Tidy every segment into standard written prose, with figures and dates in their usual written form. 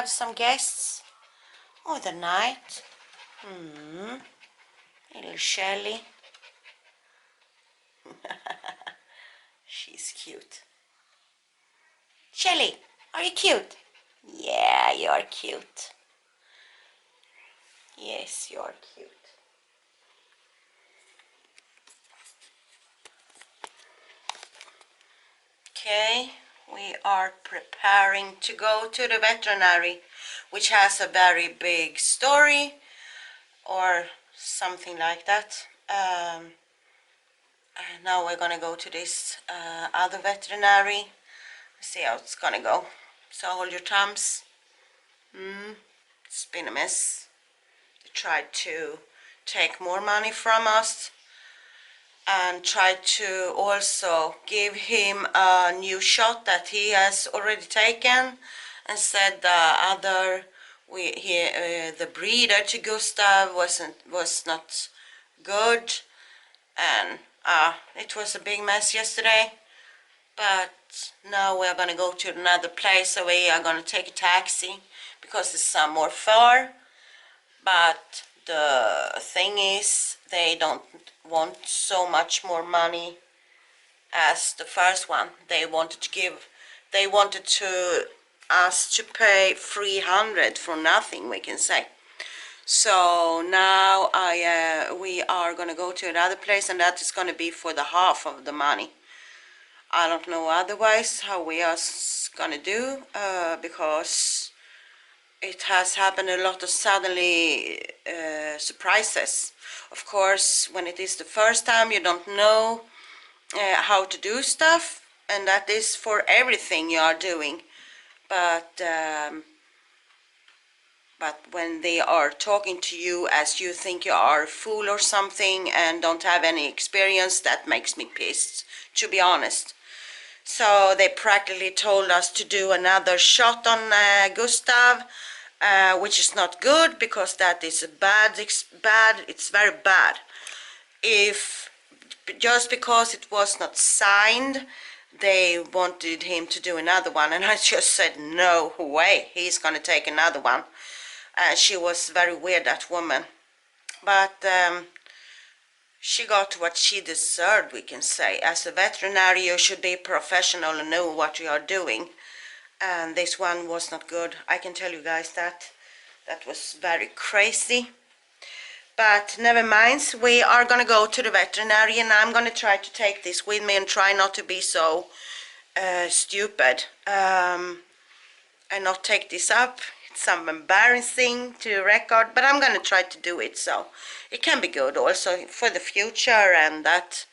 have some guests for the night. Little Shelly. She's cute. Shelly, are you cute? Yeah, you're cute. Yes, you're cute. Okay, we are preparing to go to the veterinary, which has a very big story or something like that. Now we're gonna go to this other veterinary. See how it's gonna go. So hold your thumbs. It's been a mess. They tried to take more money from us and tried to also give him a new shot that he has already taken, and said the breeder to Gustav was not good, and it was a big mess yesterday. But now we are going to go to another place, so we are going to take a taxi because it's some more far. But the thing is, they don't want so much more money as the first one. They wanted to us to pay 300 for nothing, we can say. So now we are going to go to another place, and that is going to be for the half of the money. I don't know otherwise how we are going to do, because it has happened a lot of suddenly surprises. Of course, when it is the first time, you don't know how to do stuff, and that is for everything you are doing. But when they are talking to you as you think you are a fool or something and don't have any experience, that makes me pissed, to be honest. So they practically told us to do another shot on Gustav, which is not good, because that is it's very bad. If just because it was not signed, they wanted him to do another one, and I just said no way, he's gonna take another one. She was very weird, that woman, but she got what she deserved, we can say. As a veterinary, you should be professional and know what you are doing, and this one was not good. I can tell you guys that was very crazy. But never mind, we are gonna go to the veterinary, and I'm gonna try to take this with me and try not to be so stupid, and not take this up. It's some embarrassing to record, but I'm gonna try to do it, so it can be good also for the future, and that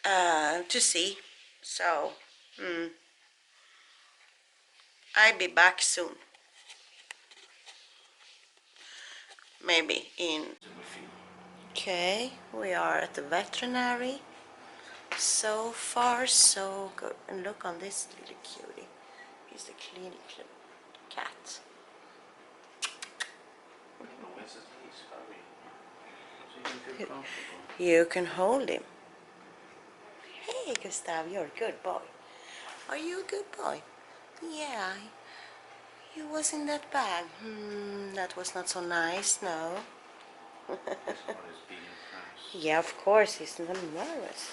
to see. So I'll be back soon, maybe in. Okay, we are at the veterinary. So far so good. And look on this little cutie. He's the clinical cat. You can hold him. Hey Gustav, you're a good boy. Are you a good boy? Yeah. You was in that bag. That was not so nice, no. Yeah, of course, he's not nervous.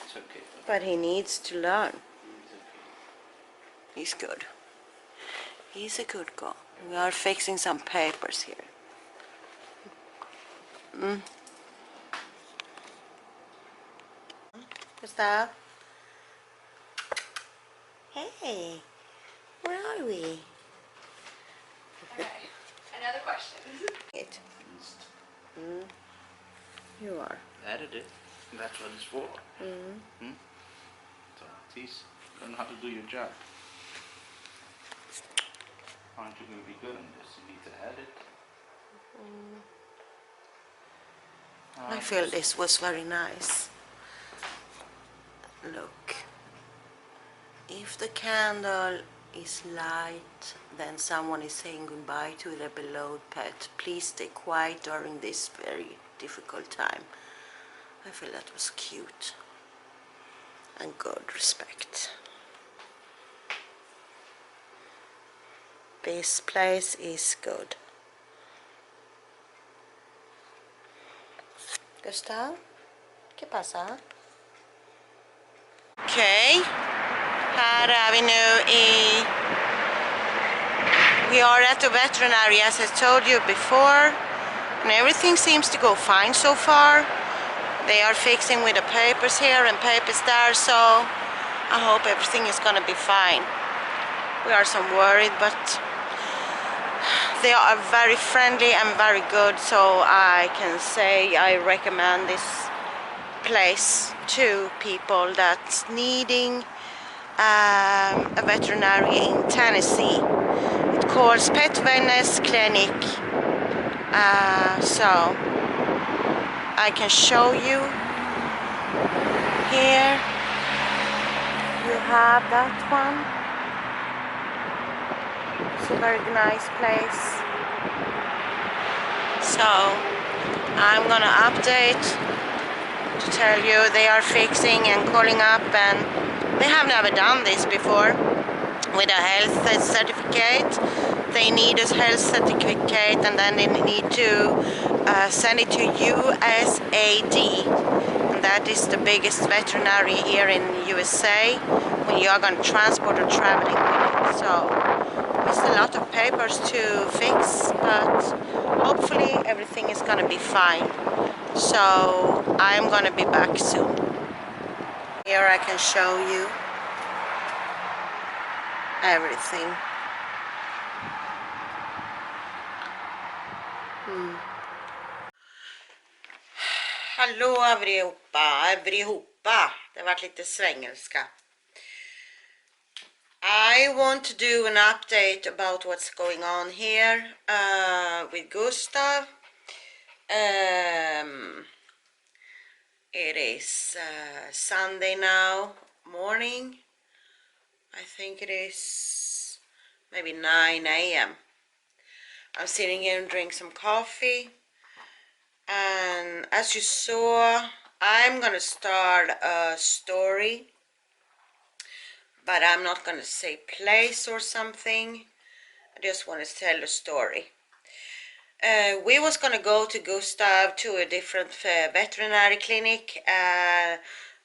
It's okay. But he needs to learn. He's good. He's a good guy. We are fixing some papers here. Gustav? Hey, where are we? Okay, another question. It. You are. Added it. That's what it's for. So please learn how to do your job. Aren't you going to be good on this? You need to add it. I feel this was very nice. Look. If the candle is light, then someone is saying goodbye to their beloved pet. Please stay quiet during this very difficult time. I feel that was cute and good respect. This place is good. Gustav, ¿qué pasa? Okej, här är vi nu i... We are at the veterinary as I told you before, and everything seems to go fine so far. They are fixing with the papers here and papers there, so I hope everything is gonna be fine. We are some worried, but they are very friendly and very good, so I can say I recommend this place to people that's needing a veterinary in Tennessee. It calls Pet Wellness Clinic, so I can show you here. You have that one. It's a very nice place. So I'm gonna update to tell you they are fixing and calling up, and they have never done this before with a health certificate. They need a health certificate, and then they need to send it to USAD, and that is the biggest veterinary here in USA when you are going to transport or traveling with it. So it's a lot of papers to fix, but hopefully everything is going to be fine. So I'm going to be back soon. Here I can show you everything. Hallå allihopa, det har varit lite svengelska. I want to do an update about what's going on here with Gustav. It is Sunday now morning. I think it is maybe 9 a.m. I'm sitting here and drink some coffee, and as you saw, I'm gonna start a story, but I'm not gonna say place or something. I just want to tell a story. We was gonna go to Gustav to a different veterinary clinic,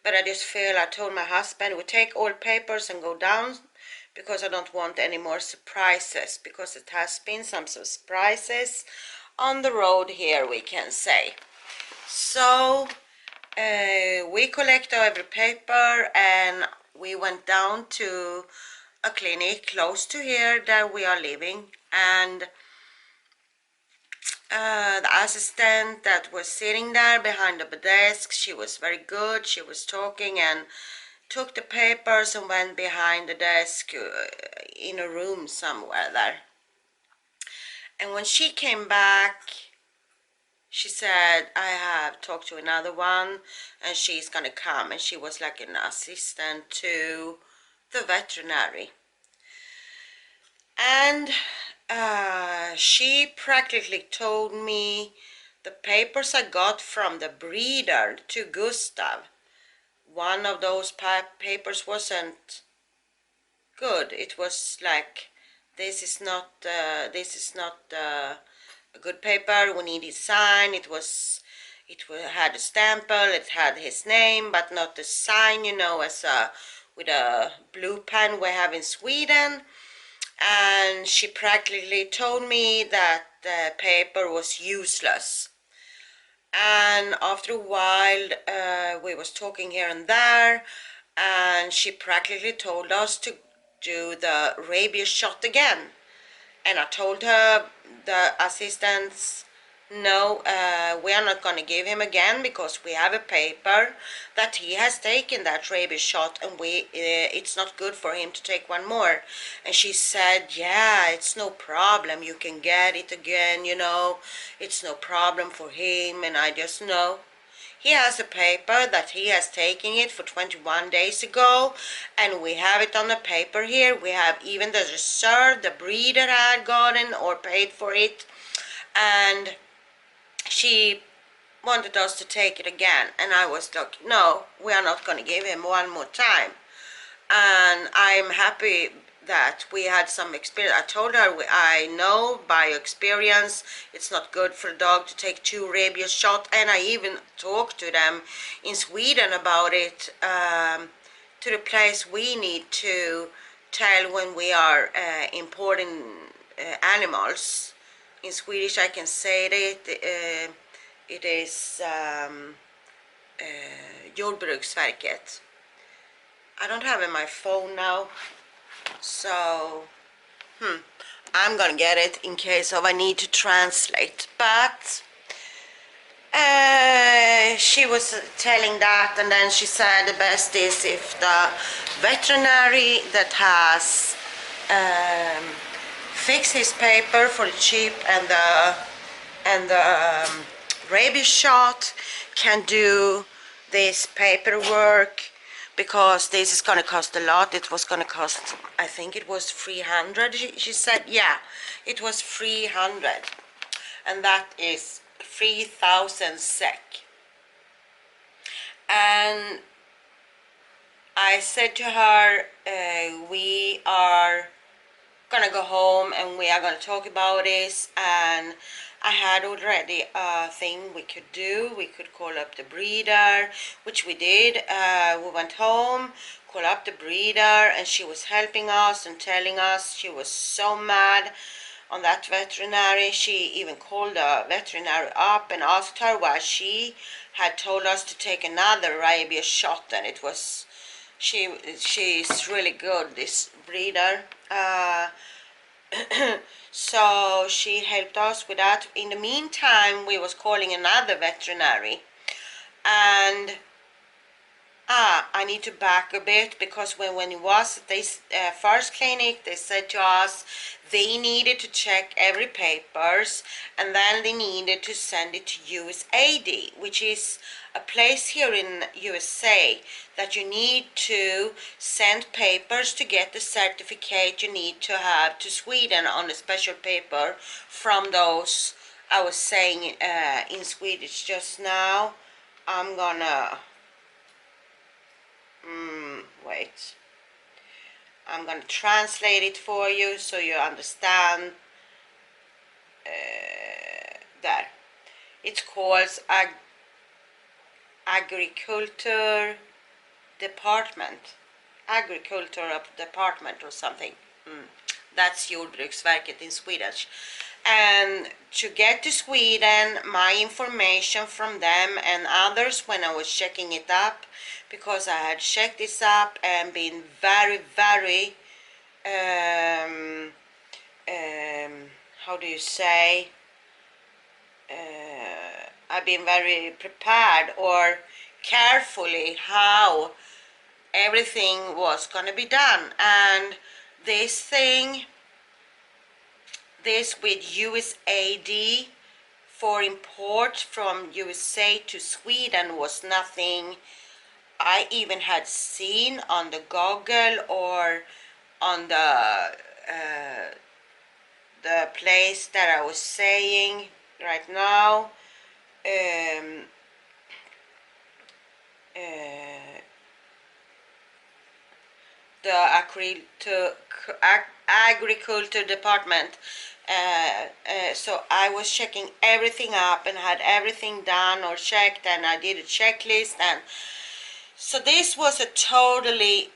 but I just feel, I told my husband we take all papers and go down, because I don't want any more surprises, because it has been some surprises on the road here, we can say. So we collect every paper and we went down to a clinic close to here that we are living, and the assistant that was sitting there behind the desk, she was very good. She was talking and took the papers and went behind the desk in a room somewhere there. And when she came back, she said, I have talked to another one and she's gonna come, and she was like an assistant to the veterinary. And she practically told me the papers I got from the breeder to Gustav, one of those papers wasn't good. It was like, this is not a good paper, we need his sign. It had a stample, it had his name, but not the sign, you know, as with a blue pen we have in Sweden. And she practically told me that the paper was useless. And after a while we was talking here and there, and she practically told us to do the rabies shot again. And I told her, the assistants, no, we are not going to give him again, because we have a paper that he has taken that rabies shot, and it's not good for him to take one more. And she said, yeah, it's no problem, you can get it again, you know, it's no problem for him. And I just know he has a paper that he has taken it for 21 days ago, and we have it on the paper here. We have even the reserve the breeder had gotten or paid for it, and she wanted us to take it again. And I was like, no, we are not going to give him one more time. And I'm happy that we had some experience. I told her I know by experience it's not good for a dog to take 2 rabies shots, and I even talked to them in Sweden about it, to the place we need to tell when we are importing animals. In Swedish I can say it, it is Jordbruksverket. I don't have it in my phone now, so I'm gonna get it in case of I need to translate. But she was telling that, and then she said the best is if the veterinary that has fixed his paper for the chip and the rabies shot can do this paperwork, because this is going to cost a lot. It was going to cost, I think it was 300, she said. Yeah, it was 300, and that is 3,000 SEK. And I said to her, we are gonna go home and we are gonna talk about this, and I had already a thing we could do. We could call up the breeder, which we did. We went home, called up the breeder, and she was helping us and telling us. She was so mad on that veterinary. She even called the veterinary up and asked her why she had told us to take another rabies shot, and it was she's really good, this breeder. So she helped us with that. In the meantime, we was calling another veterinary, and I need to back a bit, because when it was this first clinic, they said to us they needed to check every papers, and then they needed to send it to USAID, which is a place here in USA that you need to send papers to get the certificate you need to have to Sweden on a special paper from those I was saying in Swedish just now. I'm gonna wait. I'm gonna translate it for you so you understand. There. It's called Agriculture Department. Agriculture Department or something. That's Jordbruksverket in Swedish. And to get to Sweden, my information from them and others, when I was checking it up, because I had checked this up and been very, very, how do you say, I've been very prepared or carefully how everything was going to be done. And this with USAID for import from USA to Sweden was nothing I even had seen on the Google or on the place that I was saying right now. The agriculture department. So I was checking everything up and had everything done or checked, and I did a checklist, and so this was a totally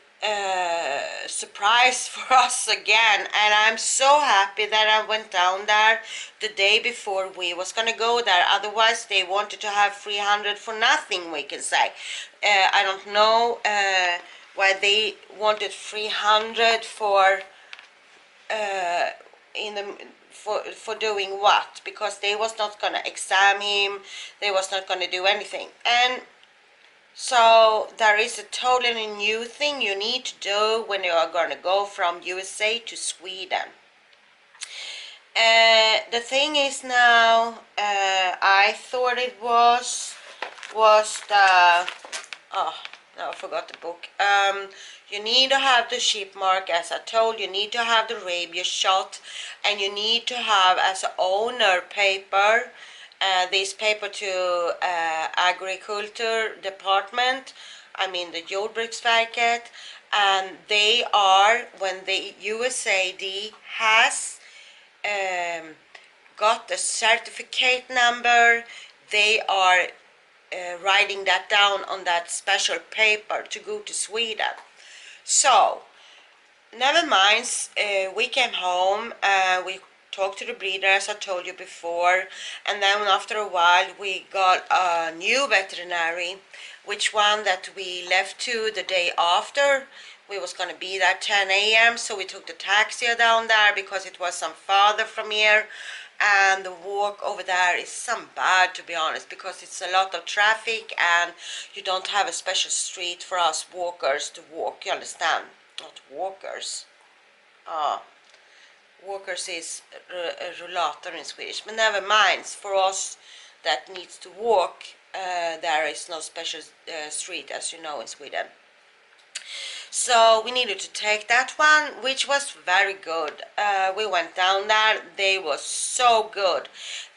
surprise for us again, and I'm so happy that I went down there the day before we was gonna go there. Otherwise they wanted to have 300 for nothing, we can say. I don't know why they wanted 300 for for doing what, because they was not gonna examine him, they was not gonna do anything. And so there is a totally new thing you need to do when you are going to go from USA to Sweden. The thing is now, I thought it was the, oh no, I forgot the book. You need to have the ship mark, as I told you, need to have the rabies shot, and you need to have as an owner paper, this paper to agriculture department, I mean the Jordbruksverket, and they are, when the USAID has got the certificate number, they are writing that down on that special paper to go to Sweden. So never mind, we came home, we talked to the breeder as I told you before, and then after a while we got a new veterinary, which one that we left to the day after. We was going to be there 10 a.m. so we took the taxi down there because it was some farther from here, and the walk over there is some bad, to be honest, because it's a lot of traffic and you don't have a special street for us walkers to walk, you understand? Not walkers. Walkers is rullator in Swedish, but never mind. For us that needs to walk, there is no special street, as you know, in Sweden. So we needed to take that one, which was very good. We went down there, they was so good.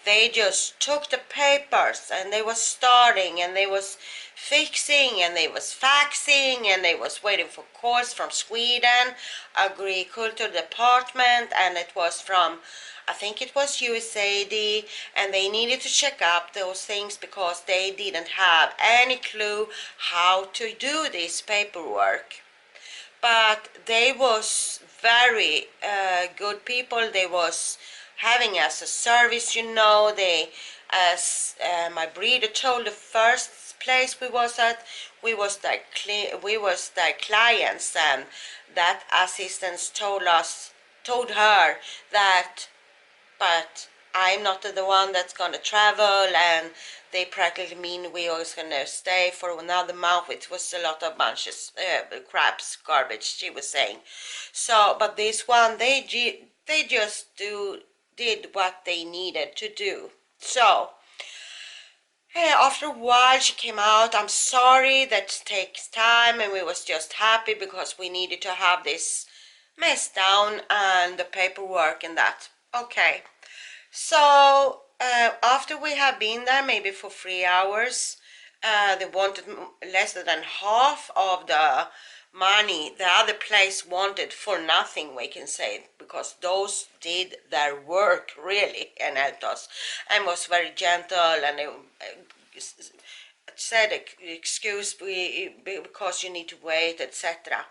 They just took the papers and they was starting and they was fixing and they was faxing and they was waiting for calls from Sweden, agriculture department, and it was from, I think it was USAID, and they needed to check up those things because they didn't have any clue how to do this paperwork. But they was very good people. They was having as a service, you know. They, as my breeder told, the first place we was at, we was their clients, and that assistants told her that, but I'm not the one that's going to travel, and they practically mean we was going to stay for another month. It was a lot of bunches, crabs, garbage, she was saying. So, but this one, they just did what they needed to do. So, after a while she came out. I'm sorry that it takes time, and we was just happy because we needed to have this mess down and the paperwork and that. Okay. So after we have been there maybe for 3 hours, they wanted less than half of the money the other place wanted for nothing, we can say, because those did their work really and helped us and was very gentle, and they said, excuse me because you need to wait, etc.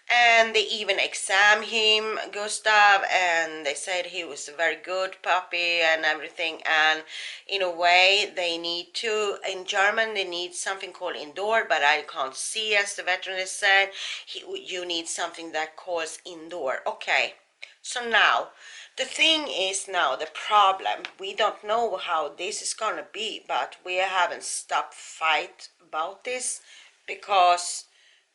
And they even examined him, Gustav, and they said he was a very good puppy and everything. And in a way, they need to, in German, they need something called indoor, but I can't see, as the veterinarian said, you need something that calls indoor. Okay, so now, the thing is now, the problem, we don't know how this is gonna be, but we haven't stopped fight about this because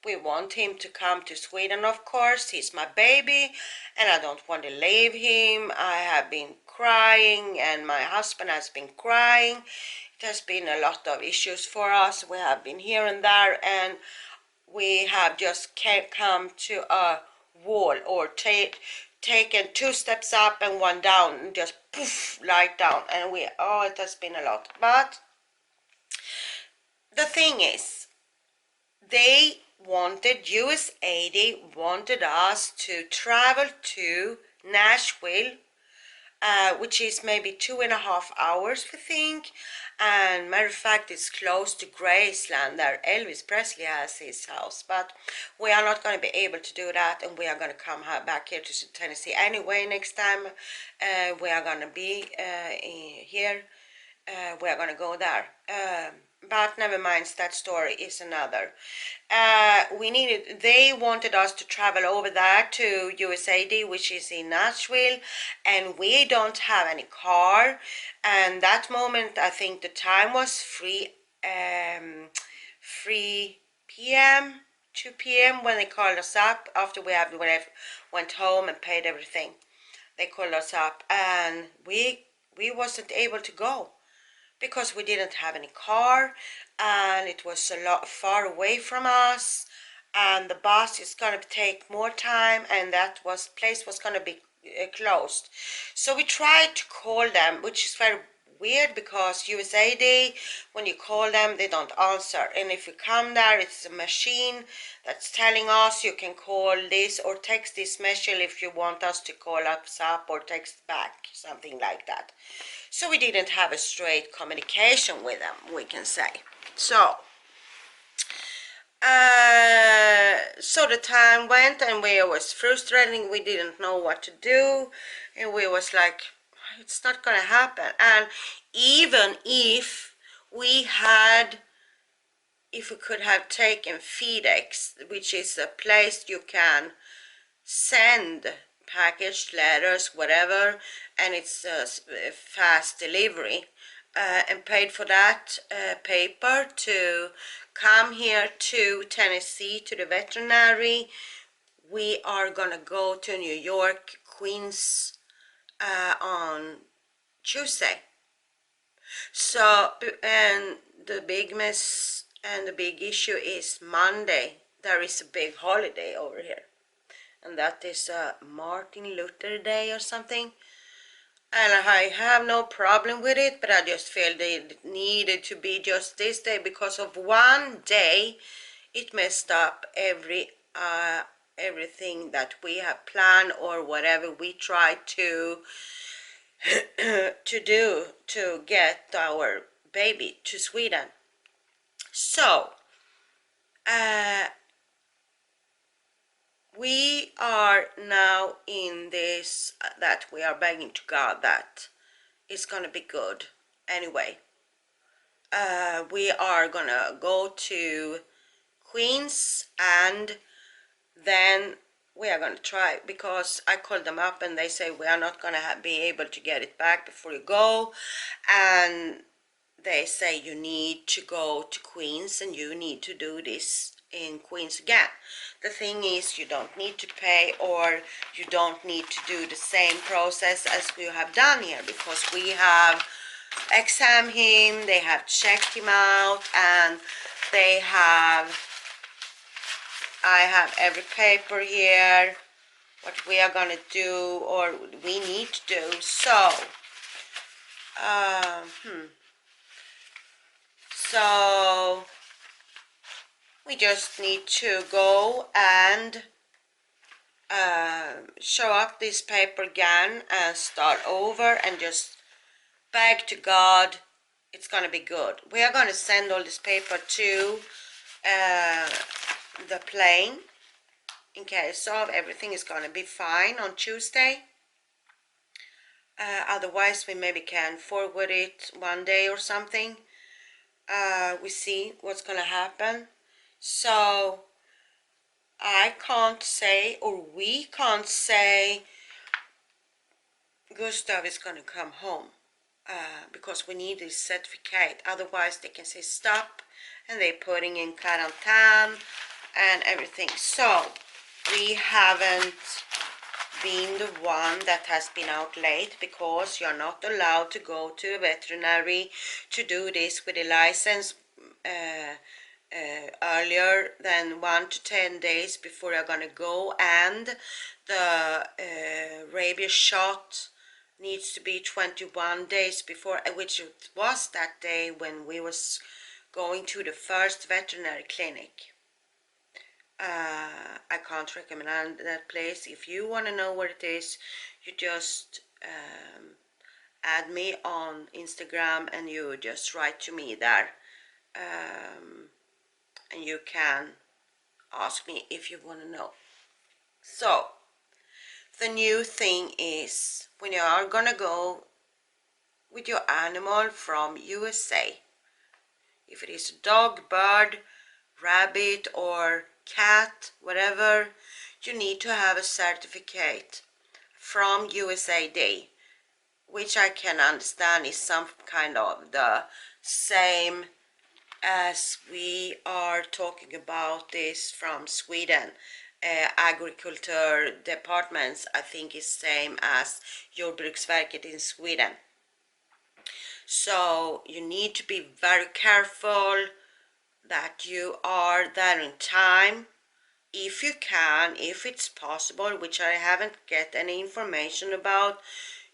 we want him to come to Sweden, of course. He's my baby, and I don't want to leave him. I have been crying, and my husband has been crying. It has been a lot of issues for us. We have been here and there, and we have just come to a wall, or taken 2 steps up and 1 down, and just poof, right down. And it has been a lot. But the thing is, USAID wanted us to travel to Nashville, which is maybe 2.5 hours, we think. And matter of fact, it's close to Graceland, there Elvis Presley has his house. But we are not going to be able to do that, and we are going to come back here to Tennessee anyway next time. We are going to be here. We are going to go there. But never mind, that story is another. They wanted us to travel over there to USAID, which is in Nashville, and we don't have any car. And that moment, I think the time was 3 p.m., 2 p.m. when they called us up after when I went home and paid everything. They called us up, and we wasn't able to go because we didn't have any car, and it was a lot far away from us, and the bus is going to take more time, and that place was going to be closed. So we tried to call them, which is very weird because USAID, when you call them, they don't answer. And if you come there, it's a machine that's telling us you can call this or text this message if you want us to call us up or text back, something like that. So we didn't have a straight communication with them, we can say. So the time went and we was frustrating. We didn't know what to do, and we was like, it's not gonna happen. And even if we could have taken FedEx, which is a place you can send packaged letters, whatever, and it's a fast delivery, and paid for that paper to come here to Tennessee to the veterinary. We are gonna go to New York, Queens, on Tuesday. So, and the big mess and the big issue is Monday. There is a big holiday over here, and that is Martin Luther Day or something. And I have no problem with it, but I just feel it needed to be just this day because of one day. It messed up everything that we have planned or whatever we tried to to do to get our baby to Sweden. So we are now in this that we are begging to God that it's gonna be good anyway. We are gonna go to Queens, and then we are gonna try, because I called them up and they say we are not gonna be able to get it back before you go, and they say you need to go to Queens and you need to do this in Queens again. The thing is, you don't need to pay, or you don't need to do the same process as we have done here, because we have examined him, they have checked him out, and I have every paper here, what we are gonna do or we need to do. So so we just need to go and show up this paper again and start over and just beg to God it's gonna be good. We are gonna send all this paper to the plane in case of everything is gonna be fine on Tuesday. Otherwise we maybe can forward it one day or something. We see what's gonna happen. So I can't say, or we can't say Gustav is gonna come home, because we need this certificate. Otherwise they can say stop and they're putting in quarantine and everything. So we haven't been the one that has been out late, because you're not allowed to go to a veterinary to do this with a license earlier than 1 to 10 days before you're gonna go, and the rabies shot needs to be 21 days before, which it was that day when we was going to the first veterinary clinic. I can't recommend that place. If you want to know what it is, you just add me on Instagram and you just write to me there, and you can ask me if you want to know. So the new thing is, when you are gonna go with your animal from USA, if it is a dog, bird, rabbit or cat, whatever, you need to have a certificate from USAID, which I can understand is some kind of the same as we are talking about this from Sweden. Agriculture departments, I think, is same as Jordbruksverket in Sweden. So you need to be very careful that you are there in time. If you can, if it's possible, which I haven't get any information about,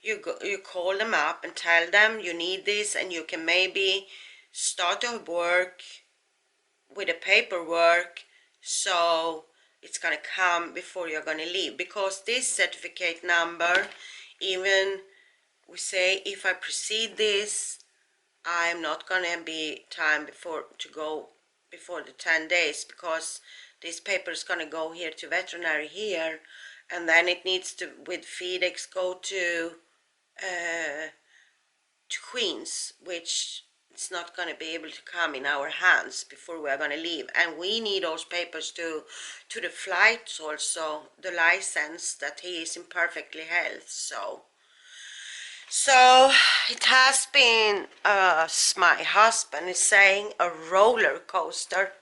you call them up and tell them you need this, and you can maybe start to work with the paperwork, so it's gonna come before you're gonna leave. Because this certificate number, even we say if I proceed this, I'm not gonna be time before to go before the 10 days, because this paper is gonna go here to veterinary here, and then it needs to with FedEx go to Queens, which it's not going to be able to come in our hands before we are going to leave. And we need those papers to the flights, also the license that he is in perfectly health. So it has been my husband is saying a roller coaster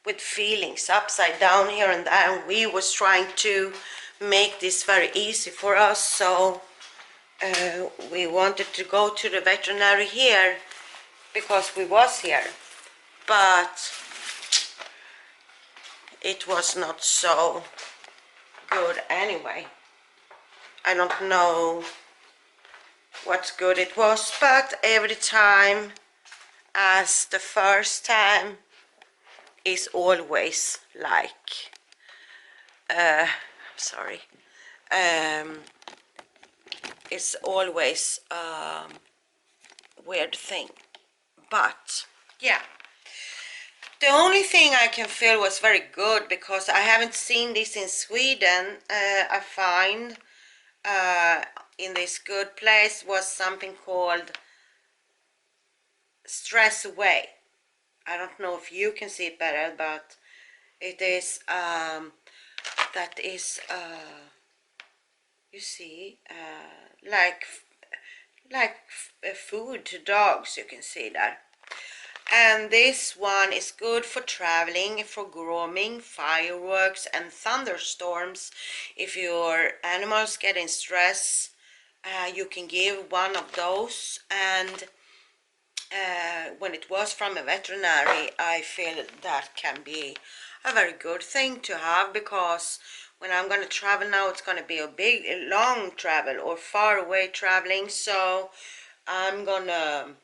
with feelings upside down here and there, and we was trying to make this very easy for us. So we wanted to go to the veterinary here because we was here, but it was not so good anyway. I don't know what good it was, but every time as the first time is always like sorry, it's always weird thing. But yeah, the only thing I can feel was very good, because I haven't seen this in Sweden. I find in this good place was something called Stress Away. I don't know if you can see it better, but it is that is you see like food to dogs, you can see that. And this one is good for traveling, for grooming, fireworks and thunderstorms. If your animals get in stress, you can give one of those. And when it was from a veterinary, I feel that can be a very good thing to have, because when I'm going to travel now, it's going to be a long travel or far away traveling. So I'm gonna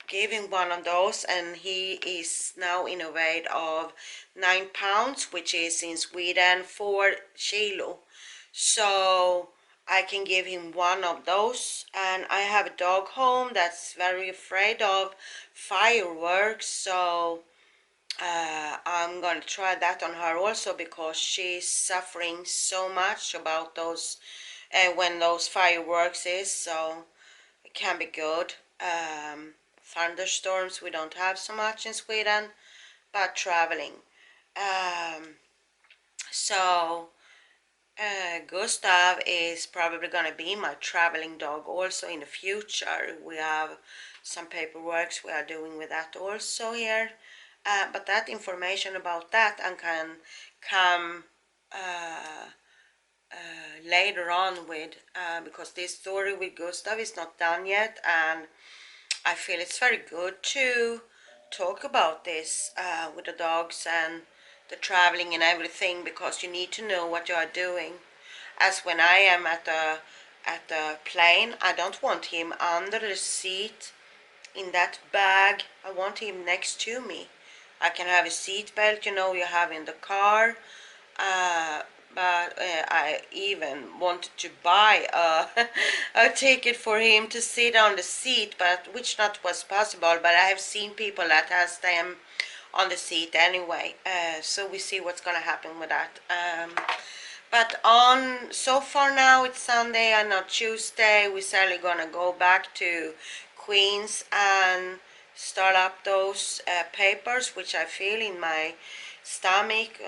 gave him one of those, and he is now in a weight of 9 pounds, which is in Sweden 4 kilo. So I can give him one of those. And I have a dog home that's very afraid of fireworks, so I'm gonna try that on her also, because she's suffering so much about those when those fireworks is, so it can be good. Thunderstorms we don't have so much in Sweden, but traveling. So Gustav is probably going to be my traveling dog also in the future. We have some paperwork we are doing with that also here, but that information about that I can come later on with, because this story with Gustav is not done yet, and I feel it's very good to talk about this with the dogs and the traveling and everything, because you need to know what you are doing. As when I am at the plane, I don't want him under the seat in that bag. I want him next to me. I can have a seat belt, you know, you have in the car. But I even wanted to buy a ticket for him to sit on the seat, but which not was possible. But I have seen people that has them on the seat anyway. So we see what's gonna happen with that. But on so far now it's Sunday and not Tuesday. We're sadly gonna go back to Queens and start up those papers, which I feel in my stomach.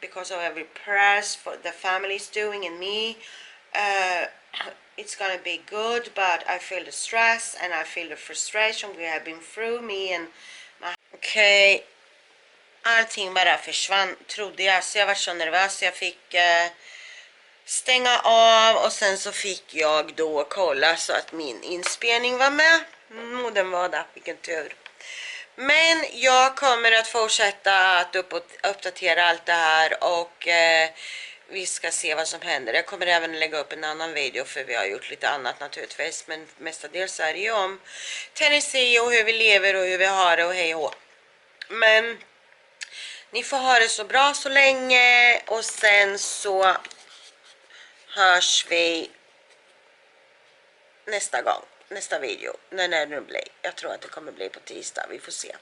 Because of every press for the family's doing and me, it's gonna be good, but I feel the stress and I feel the frustration we have been through, me and my... Okej, allting bara försvann trodde jag, så jag var så nervös jag fick stänga av, och sen så fick jag då kolla så att min inspelning var med. Och den var där, vilken tur. Men jag kommer att fortsätta att uppdatera allt det här, och vi ska se vad som händer. Jag kommer även lägga upp en annan video för vi har gjort lite annat naturligtvis. Men mestadels är det ju om Tennessee och hur vi lever och hur vi har det och hej och hå. Men ni får ha det så bra så länge och sen så hörs vi nästa gång, nästa video, när det nu blir. Jag tror att det kommer bli på tisdag, vi får se.